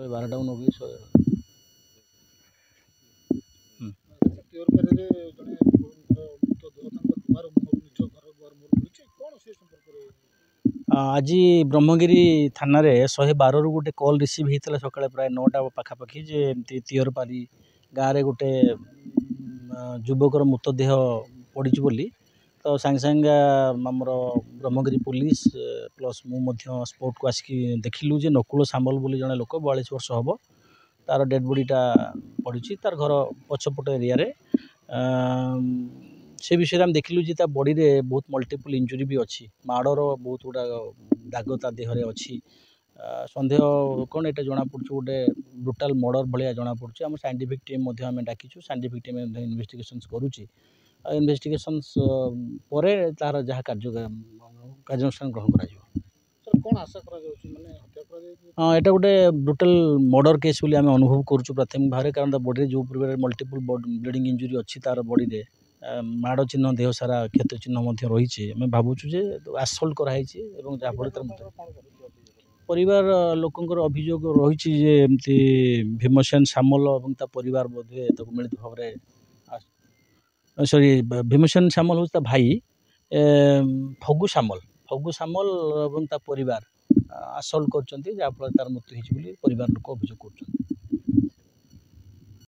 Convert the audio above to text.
112 ନଗେଇ आज ब्रह्मगिरी थाना 112 गोटे कॉल रिसीव होता सका प्राय 9टा पाखापाखि जे एमती तियरपारी गाँव में गोटे युवकर मृतदेह पड़ी बोली तो सांगे सांगे आमर ब्रह्मगिरी पुलिस प्लस मु स्पोर्ट को आसिक देखिलु जे नकुल सामल बोली जड़े लोक 42 वर्ष हम तार डेड बॉडीटा पड़ी तार घर पछपट एरिया से विषय में देखिलु जे ता बॉडी रे बहुत मल्टीपल इंजुरी भी अच्छी माड़र बहुत गुड़ा दाग ता देहरे अच्छी सन्देह कौन ये जना पड़े गोटे ब्रुटाल मर्डर भाया जना पड़े आम साइंटिफिक टीम डाकिचु साइंटिफिक टीम इन्वेस्टिगेशन करुच्ची इन्वेस्टिगेशन पर तार जहाँ कार्यानुष्ठान ग्रहण कर हाँ यहाँ गोटे ब्रुटाल मर्डर केस बोली आम अनुभव करुँ प्राथमिक भाव कारण बॉडी जो मल्टीपल ब्लीडिंग इंजुरी अच्छी तार बॉडी रे माड़ चिन्ह देह सारा क्षत चिन्ह रही आम भावुँ जे आसल्ट कराई जहाँफल परिवार लोकंर अभियोग रही एमती भीमसेन सामल और परिवार बोधे मिलित भाव सॉरी भीमसेन सामल हूँ भाई फगु सामल और परिवार आसल्ट कर जहाँफल तार मृत्यु होती परिवार लोक अभियोग कर।